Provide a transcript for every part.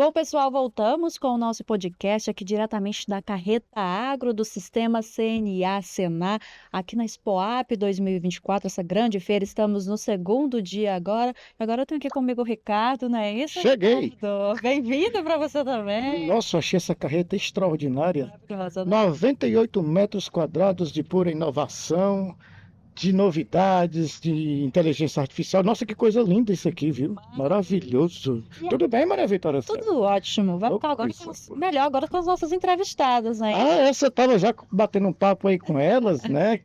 Bom, pessoal, voltamos com o nosso podcast aqui diretamente da Carreta Agro do Sistema CNA-Senar, aqui na Expoap 2024, essa grande feira. Estamos no segundo dia agora. Agora eu tenho aqui comigo o Ricardo, não é isso, Cheguei! Ricardo? Bem-vindo para você também. Nossa, achei essa carreta extraordinária. Maravilhosa, né? 98 metros quadrados de pura inovação, de novidades, de inteligência artificial. Nossa, que coisa linda isso aqui, viu? Maravilhoso. E Tudo bem, Maria Vitória Sá? tudo ótimo. Vamos Ô, ficar agora coisa boa. melhor agora com as nossas entrevistadas, né? Essa estava já batendo um papo aí com elas, né?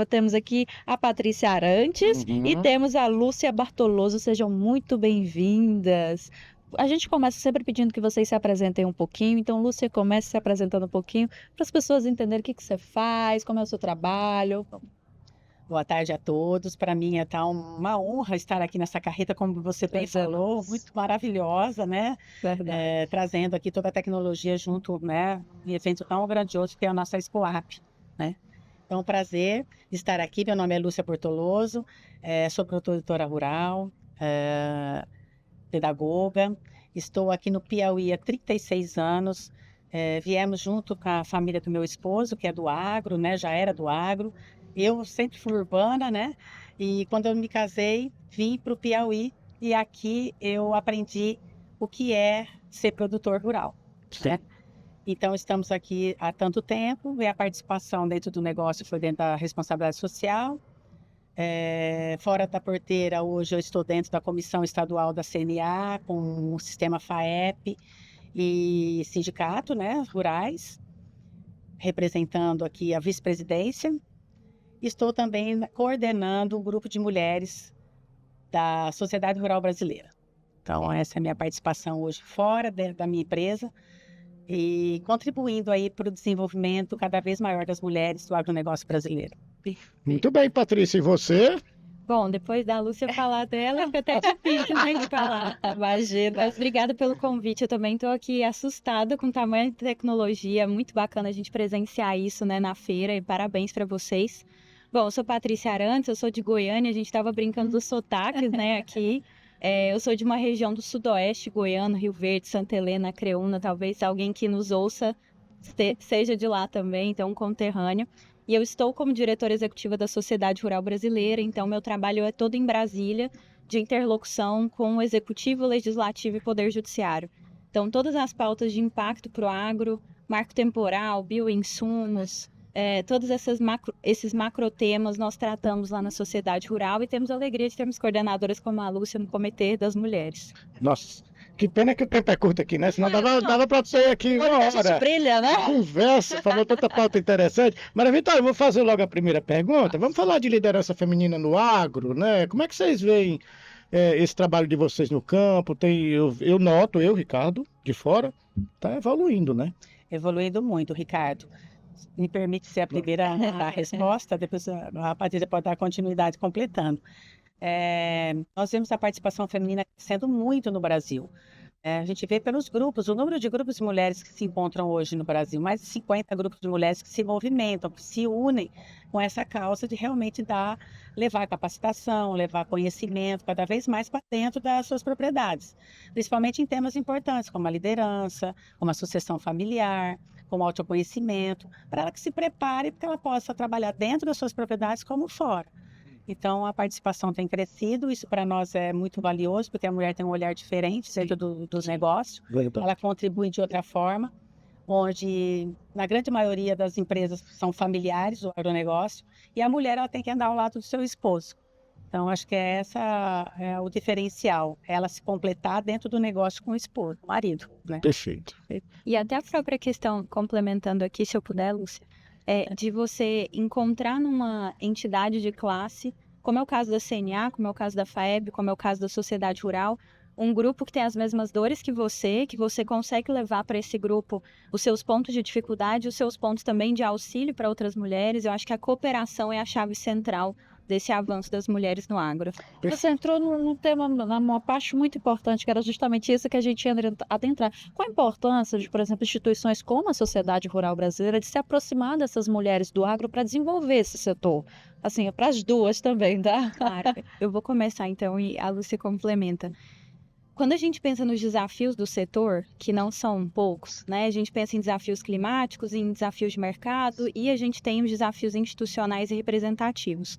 Temos aqui a Patrícia Arantes e Uhum. temos a Lúcia Bartoloso. Sejam muito bem-vindas. A gente começa sempre pedindo que vocês se apresentem um pouquinho. Então, Lúcia, comece se apresentando um pouquinho para as pessoas entenderem o que que você faz, como é o seu trabalho. Boa tarde a todos. Para mim é uma honra estar aqui nessa carreta, como você bem Pois é, falou, Lúcia. muito maravilhosa, né? Verdade. Trazendo aqui toda a tecnologia junto, né? Um evento tão grandioso que é a nossa Expoap, né? Então, um prazer estar aqui. Meu nome é Lúcia Bortoloso, sou produtora rural, pedagoga. Estou aqui no Piauí há 36 anos. Viemos junto com a família do meu esposo, que é do agro, né? Já era do agro. Eu sempre fui urbana, né? E quando eu me casei, vim para o Piauí e aqui eu aprendi o que é ser produtor rural, né? Então, estamos aqui há tanto tempo e a participação dentro do negócio foi dentro da responsabilidade social. Fora da porteira, hoje eu estou dentro da comissão estadual da CNA, com o sistema FAEP e sindicato, né, rurais, representando aqui a vice-presidência. Estou também coordenando um grupo de mulheres da Sociedade Rural Brasileira. Então, essa é a minha participação hoje fora da minha empresa e contribuindo aí para o desenvolvimento cada vez maior das mulheres do agronegócio brasileiro. Muito bem, Patrícia. E você? Bom, depois da Lúcia falar dela, fica até difícil, né, de falar. Imagina. Mas obrigada pelo convite. Eu também estou aqui assustada com o tamanho de tecnologia. Muito bacana a gente presenciar isso, né, na feira. E parabéns para vocês. Bom, eu sou Patrícia Arantes, eu sou de Goiânia. A gente estava brincando dos sotaques, né, aqui. Eu sou de uma região do sudoeste goiano, Rio Verde, Santa Helena, Creúna. Talvez alguém que nos ouça seja de lá também, então um conterrâneo. E eu estou como diretora executiva da Sociedade Rural Brasileira, então meu trabalho é todo em Brasília, de interlocução com o Executivo, Legislativo e Poder Judiciário. Então, todas as pautas de impacto para o agro, marco temporal, bioinsumos, todos esses macro temas nós tratamos lá na Sociedade Rural e temos a alegria de termos coordenadoras como a Lúcia no Comitê das Mulheres. Nossa, que pena que o tempo é curto aqui, né? Senão dava para você aqui uma A gente hora. brilha, né? Conversa, falou tanta pauta interessante. Maria Vitória, eu vou fazer logo a primeira pergunta. Vamos falar de liderança feminina no agro, né? Como é que vocês veem esse trabalho de vocês no campo? Eu noto, Ricardo, de fora, tá evoluindo, né? Evoluindo muito, Ricardo. Me permite ser a primeira a dar a resposta, depois a Patrícia pode dar continuidade completando. Nós vemos a participação feminina crescendo muito no Brasil. A gente vê pelos grupos, o número de grupos de mulheres que se encontram hoje no Brasil, mais de 50 grupos de mulheres que se movimentam, que se unem com essa causa de realmente levar capacitação, levar conhecimento cada vez mais para dentro das suas propriedades, principalmente em temas importantes como a liderança, como a sucessão familiar, como o autoconhecimento, para ela que se prepare para que ela possa trabalhar dentro das suas propriedades como fora. Então, a participação tem crescido, isso para nós é muito valioso, porque a mulher tem um olhar diferente dentro dos negócios, ela contribui de outra forma, onde na grande maioria das empresas são familiares, o agronegócio, e a mulher ela tem que andar ao lado do seu esposo. Então, acho que o diferencial, ela se completar dentro do negócio com o esposo, o marido, né? Perfeito. E até a própria questão, complementando aqui, se eu puder, Lúcia, de você encontrar numa entidade de classe, como é o caso da CNA, como é o caso da FAEB, como é o caso da Sociedade Rural, um grupo que tem as mesmas dores que você consegue levar para esse grupo os seus pontos de dificuldade, os seus pontos também de auxílio para outras mulheres. Eu acho que a cooperação é a chave central desse avanço das mulheres no agro. Você entrou num tema, numa parte muito importante, que era justamente isso que a gente ia adentrar. Qual a importância de, por exemplo, instituições como a Sociedade Rural Brasileira de se aproximar dessas mulheres do agro para desenvolver esse setor? Assim, para as duas também, tá? Claro. Eu vou começar então e a Lúcia complementa. Quando a gente pensa nos desafios do setor, que não são poucos, né? A gente pensa em desafios climáticos, em desafios de mercado e a gente tem os desafios institucionais e representativos.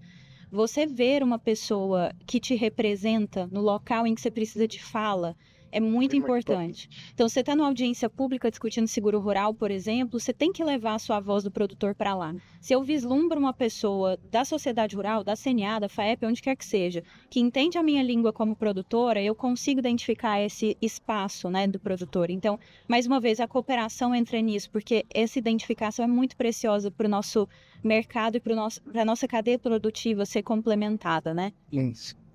Você ver uma pessoa que te representa no local em que você precisa de fala é muito importante. Então, você está numa audiência pública discutindo seguro rural, por exemplo, você tem que levar a sua voz do produtor para lá. Se eu vislumbro uma pessoa da sociedade rural, da CNA, da FAEP, onde quer que seja, que entende a minha língua como produtora, eu consigo identificar esse espaço, né, do produtor. Então, mais uma vez, a cooperação entra nisso, porque essa identificação é muito preciosa para o nosso mercado e para a nossa cadeia produtiva ser complementada, né?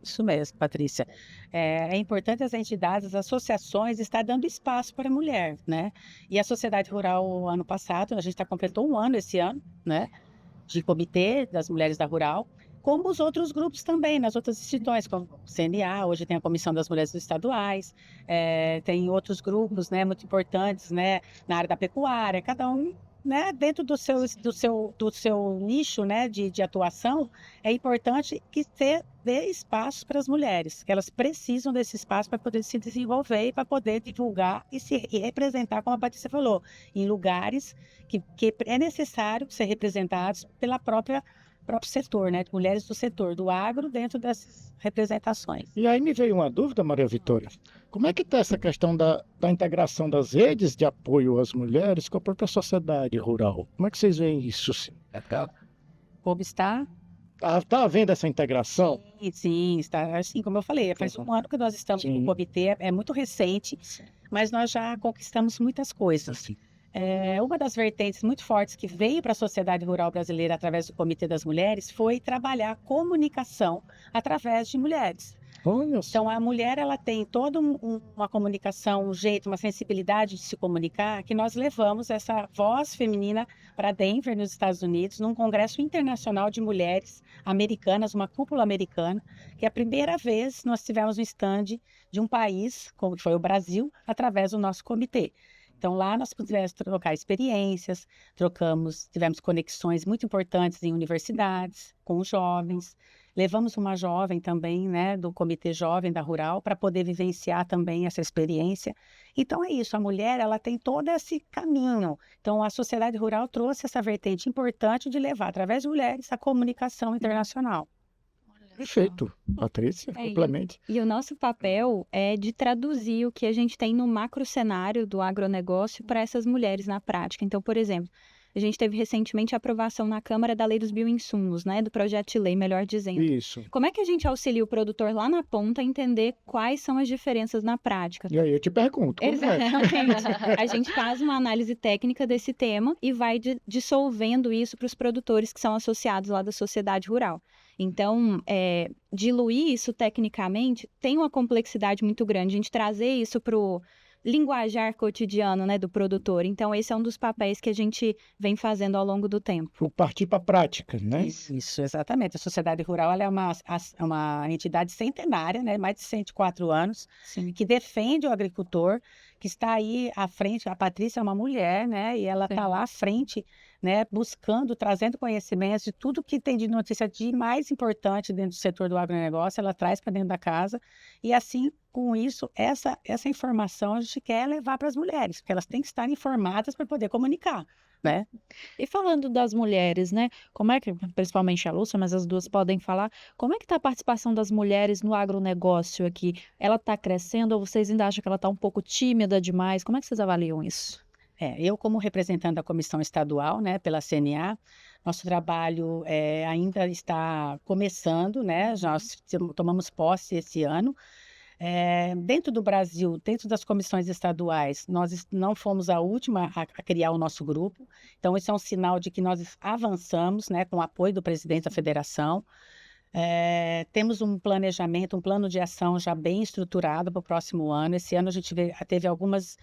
Isso mesmo, Patrícia. É importante as entidades, as associações estar dando espaço para a mulher, né? E a Sociedade Rural, ano passado, a gente completou um ano esse ano, né? De comitê das mulheres da Rural, como os outros grupos também, nas outras instituições, como o CNA, hoje tem a Comissão das Mulheres Estaduais, tem outros grupos, né, muito importantes, né, na área da pecuária, cada um, né, dentro do seu nicho, né, de atuação, é importante que dê espaço para as mulheres, que elas precisam desse espaço para poder se desenvolver e para poder divulgar e representar, como a Patrícia falou, em lugares que é necessário ser representados pela próprio setor, né, de mulheres do setor, do agro, dentro dessas representações. E aí me veio uma dúvida, Maria Vitória. Como é que está essa questão da integração das redes de apoio às mulheres com a própria sociedade rural? Como é que vocês veem isso? Como está? Está havendo essa integração? Sim, está. Assim, como eu falei, faz um ano que nós estamos no comitê, é muito recente, mas nós já conquistamos muitas coisas. Uma das vertentes muito fortes que veio para a sociedade rural brasileira através do Comitê das Mulheres foi trabalhar a comunicação através de mulheres. Então, a mulher ela tem toda uma comunicação, um jeito, uma sensibilidade de se comunicar, que nós levamos essa voz feminina para Denver, nos Estados Unidos, num congresso internacional de mulheres americanas, uma cúpula americana, que é a primeira vez nós tivemos um stand de um país, como foi o Brasil, através do nosso comitê. Então, lá nós pudemos trocar experiências, tivemos conexões muito importantes em universidades, com os jovens. Levamos uma jovem também, né, do Comitê Jovem da Rural, para poder vivenciar também essa experiência. Então, é isso, a mulher, ela tem todo esse caminho. Então, a sociedade rural trouxe essa vertente importante de levar, através de mulheres, a comunicação internacional. Perfeito, Patrícia, complemente. E o nosso papel é de traduzir o que a gente tem no macro cenário do agronegócio para essas mulheres na prática. Então, por exemplo, a gente teve recentemente a aprovação na Câmara da Lei dos Bioinsumos, né, do projeto de lei, melhor dizendo. Isso. Como é que a gente auxilia o produtor lá na ponta a entender quais são as diferenças na prática? E aí eu te pergunto, como Exatamente. A gente faz uma análise técnica desse tema e vai dissolvendo isso para os produtores que são associados lá da sociedade rural. Então, diluir isso tecnicamente tem uma complexidade muito grande. A gente trazer isso para o linguajar cotidiano, né, do produtor. Então, esse é um dos papéis que a gente vem fazendo ao longo do tempo. Vou partir para a prática, né? Isso, exatamente. A sociedade rural ela é uma entidade centenária, né, mais de 104 anos, Sim. que defende o agricultor, que está aí à frente. A Patrícia é uma mulher, né, e ela está lá à frente, né, buscando, trazendo conhecimentos de tudo que tem de notícia de mais importante dentro do setor do agronegócio, ela traz para dentro da casa, e assim, com isso, essa informação a gente quer levar para as mulheres, porque elas têm que estar informadas para poder comunicar, né? E falando das mulheres, né, como é que, principalmente a Lúcia, mas as duas podem falar, como é que está a participação das mulheres no agronegócio aqui? Ela está crescendo ou vocês ainda acham que ela está um pouco tímida demais? Como é que vocês avaliam isso? Eu, como representante da comissão estadual, né, pela CNA, nosso trabalho ainda está começando, né? Nós tomamos posse esse ano. Dentro do Brasil, dentro das comissões estaduais, nós não fomos a última a criar o nosso grupo. Então, isso é um sinal de que nós avançamos, né, com o apoio do presidente da federação. Temos um planejamento, um plano de ação já bem estruturado para o próximo ano. Esse ano a gente teve algumas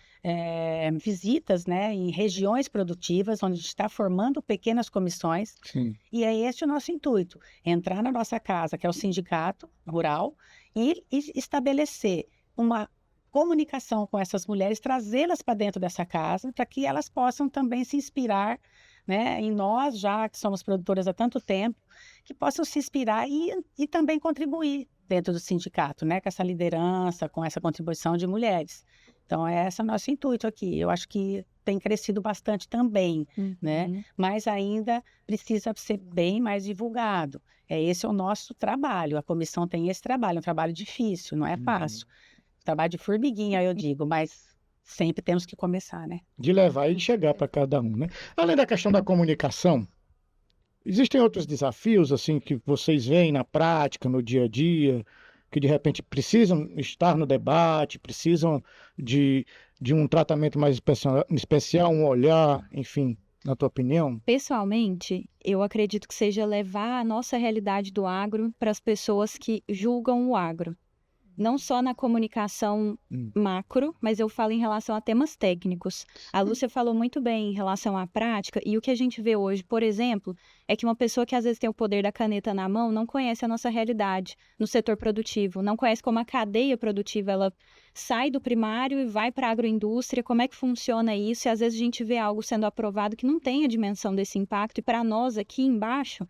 visitas, né, em regiões produtivas, onde a gente está formando pequenas comissões. Sim. E é esse o nosso intuito, entrar na nossa casa, que é o sindicato rural, e estabelecer uma comunicação com essas mulheres, trazê-las para dentro dessa casa, para que elas possam também se inspirar, né, em nós, já que somos produtoras há tanto tempo, que possam se inspirar e também contribuir, dentro do sindicato, né? Com essa liderança, com essa contribuição de mulheres. Então, esse é o nosso intuito aqui. Eu acho que tem crescido bastante também, né? Uhum. Mas ainda precisa ser bem mais divulgado. Esse é o nosso trabalho. A comissão tem esse trabalho, é um trabalho difícil, não é fácil. Trabalho de formiguinha, eu digo, mas sempre temos que começar, né? De levar e chegar para cada um, né? Além da questão da comunicação, existem outros desafios, assim, que vocês veem na prática, no dia a dia, que de repente precisam estar no debate, precisam de um tratamento mais especial, um olhar, enfim, na tua opinião? Pessoalmente, eu acredito que seja levar a nossa realidade do agro para as pessoas que julgam o agro. Não só na comunicação macro, mas eu falo em relação a temas técnicos. A Lúcia falou muito bem em relação à prática, e o que a gente vê hoje, por exemplo, é que uma pessoa que às vezes tem o poder da caneta na mão não conhece a nossa realidade no setor produtivo, não conhece como a cadeia produtiva ela sai do primário e vai para a agroindústria, como é que funciona isso, e às vezes a gente vê algo sendo aprovado que não tem a dimensão desse impacto, e para nós aqui embaixo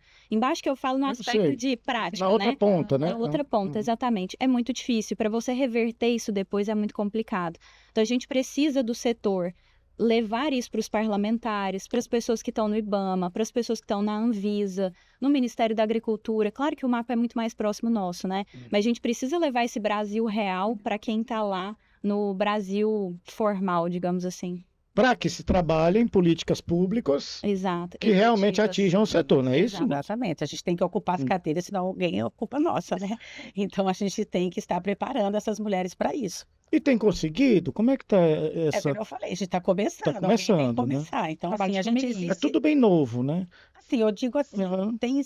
que eu falo no Eu aspecto sei. de prática, Na outra né? ponta, né? Na outra ponta, exatamente. É muito difícil. Para você reverter isso depois é muito complicado. Então a gente precisa do setor levar isso para os parlamentares, para as pessoas que estão no IBAMA, para as pessoas que estão na Anvisa, no Ministério da Agricultura. Claro que o mapa é muito mais próximo nosso, né? Mas a gente precisa levar esse Brasil real para quem está lá no Brasil formal, digamos assim. Para que se trabalhe em políticas públicas Exato. que realmente Efetivas. atinjam o setor, não é isso? Exatamente. A gente tem que ocupar as cadeiras, senão alguém ocupa a nossa, né? Então, a gente tem que estar preparando essas mulheres para isso. E tem conseguido? Como é que está É essa... como eu falei, a gente está começando. Tá alguém tem que começando, né? começar. Então, Trabalho assim, a de gente formiguinha. É existe... tudo bem novo, né? Assim, eu digo assim, Uhum. tem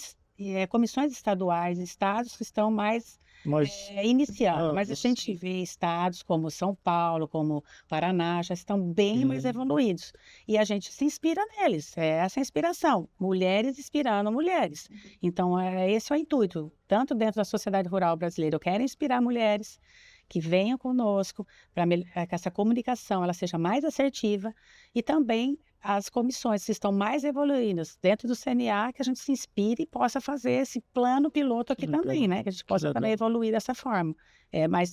comissões estaduais, estados que estão mais Mas iniciando, mas a gente vê estados como São Paulo, como Paraná, já estão bem mais evoluídos. E a gente se inspira neles, é essa a inspiração. Mulheres inspirando mulheres. Então, esse é o intuito. Tanto dentro da sociedade rural brasileira, eu quero inspirar mulheres que venham conosco para que essa comunicação ela seja mais assertiva e também as comissões que estão mais evoluídas dentro do CNA, que a gente se inspire e possa fazer esse plano piloto aqui também, né? Que a gente possa também evoluir dessa forma. É mais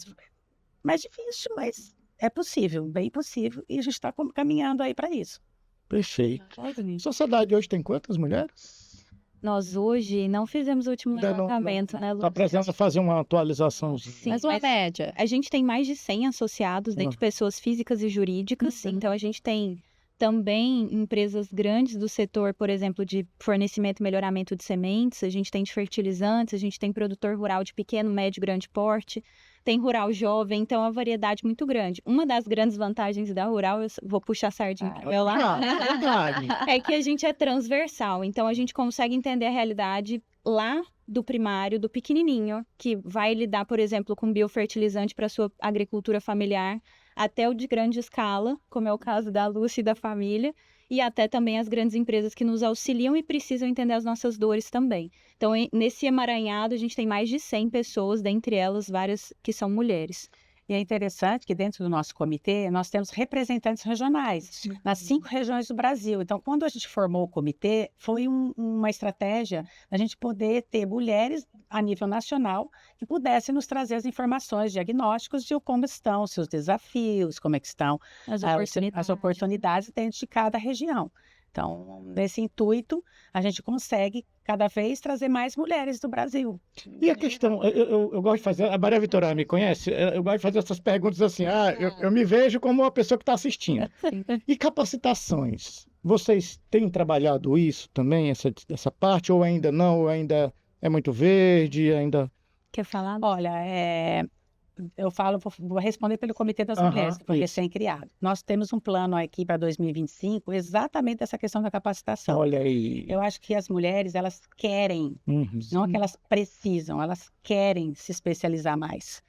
difícil, mas é possível, bem possível, e a gente está caminhando aí para isso. perfeito. A sociedade hoje tem quantas mulheres? Nós hoje não fizemos o último Ainda não- levantamento, né, Está Lúcia? precisando fazer uma atualização. Sim, Mas uma mas média. a gente tem mais de 100 associados Ah. dentro de pessoas físicas e jurídicas. Então, a gente tem também empresas grandes do setor, por exemplo, de fornecimento e melhoramento de sementes. A gente tem de fertilizantes, a gente tem produtor rural de pequeno, médio, grande porte. Tem rural jovem, então é uma variedade muito grande. Uma das grandes vantagens da rural, eu vou puxar a sardinha pro meu lado, Verdade. é que a gente é transversal, então a gente consegue entender a realidade lá do primário, do pequenininho, que vai lidar, por exemplo, com biofertilizante para sua agricultura familiar, até o de grande escala, como é o caso da Lúcia e da família, e até também as grandes empresas que nos auxiliam e precisam entender as nossas dores também. Então, nesse emaranhado, a gente tem mais de 100 pessoas, dentre elas várias que são mulheres. E é interessante que dentro do nosso comitê, nós temos representantes regionais nas 5 regiões do Brasil. Então, quando a gente formou o comitê, foi uma estratégia da gente poder ter mulheres a nível nacional que pudessem nos trazer as informações, diagnósticos de como estão os seus desafios, como é que estão as oportunidades dentro de cada região. Então, nesse intuito, a gente consegue cada vez trazer mais mulheres do Brasil. E a questão, eu gosto de fazer, a Maria Vitória me conhece, eu gosto de fazer essas perguntas assim, eu me vejo como uma pessoa que está assistindo. E capacitações, vocês têm trabalhado isso também, essa parte, ou ainda não, ou ainda é muito verde, ainda... Quer falar? Olha, eu falo, vou responder pelo Comitê das Mulheres, que foi isso. recém-criado. Nós temos um plano aqui para 2025, exatamente essa questão da capacitação. Olha aí. Eu acho que as mulheres, elas querem, Uhum. não é que elas precisam, elas querem se especializar mais.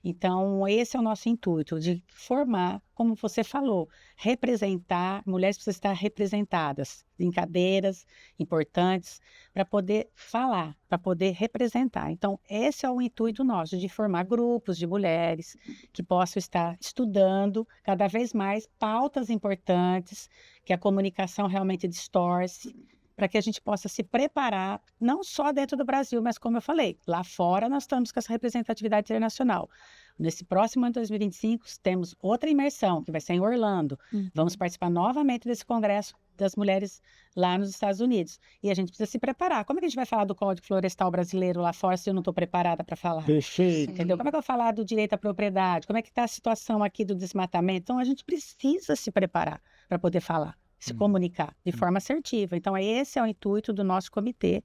Então, esse é o nosso intuito, de formar, como você falou, representar, mulheres precisam estar representadas em cadeiras importantes para poder falar, para poder representar. Então, esse é o intuito nosso, de formar grupos de mulheres que possam estar estudando cada vez mais pautas importantes que a comunicação realmente distorce, para que a gente possa se preparar, não só dentro do Brasil, mas como eu falei, lá fora nós estamos com essa representatividade internacional. Nesse próximo ano de 2025, temos outra imersão, que vai ser em Orlando. Vamos participar novamente desse congresso das mulheres lá nos Estados Unidos. E a gente precisa se preparar. Como é que a gente vai falar do Código Florestal Brasileiro lá fora se eu não estou preparada para falar? Perfeito. Entendeu? Como é que eu vou falar do direito à propriedade? Como é que está a situação aqui do desmatamento? Então, a gente precisa se preparar para poder falar, se comunicar de forma assertiva. Então, esse é o intuito do nosso comitê,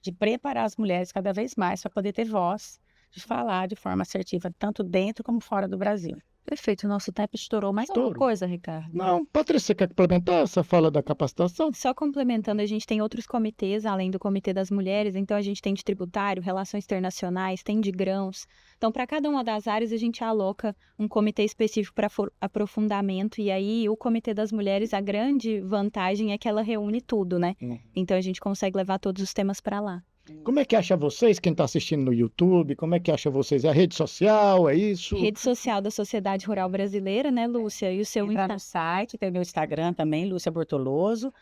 de preparar as mulheres cada vez mais para poder ter voz, de falar de forma assertiva, tanto dentro como fora do Brasil. Perfeito, o nosso tempo estourou. Mais alguma Estouro. coisa, Ricardo? Não, Patrícia, quer complementar essa fala da capacitação? Só complementando, a gente tem outros comitês, além do Comitê das Mulheres, então a gente tem de tributário, relações internacionais, tem de grãos. Então, para cada uma das áreas, a gente aloca um comitê específico para aprofundamento, e aí o Comitê das Mulheres, a grande vantagem é que ela reúne tudo, né? Então, a gente consegue levar todos os temas para lá. Como é que acha vocês, quem está assistindo no YouTube? Como é que acha vocês? É a rede social, é isso? Rede social da Sociedade Rural Brasileira, né, Lúcia? E o seu Entrar no site, tem o meu Instagram também, Lúcia Bortoloso.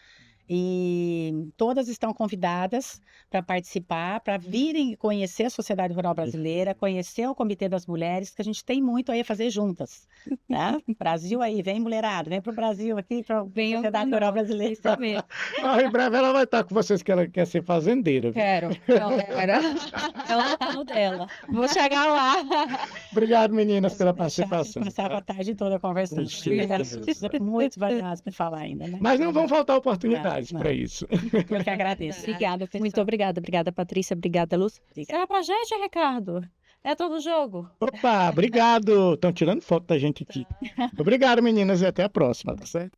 E todas estão convidadas para participar, para virem conhecer a Sociedade Rural Brasileira, conhecer o Comitê das Mulheres, que a gente tem muito aí a fazer juntas. Né? Brasil aí, vem mulherada, vem para o Brasil aqui, para a Sociedade Rural Brasileira. Isso mesmo. Ah, em breve ela vai estar com vocês, que ela quer ser fazendeira. viu? Quero. Ela tá no dela. Vou chegar lá. Obrigado, meninas, pela participação. Passava a tarde toda conversando. Sim. Muitos variados para falar ainda, né? Mas não vão faltar oportunidades Não. para isso. Eu que agradeço. Obrigada, pessoal. Muito obrigada. Obrigada, Patrícia. Obrigada, Lúcia. Será pra gente, Ricardo? É todo jogo. Opa, obrigado. Estão tirando foto da gente aqui. Obrigado, meninas, e até a próxima, tá certo?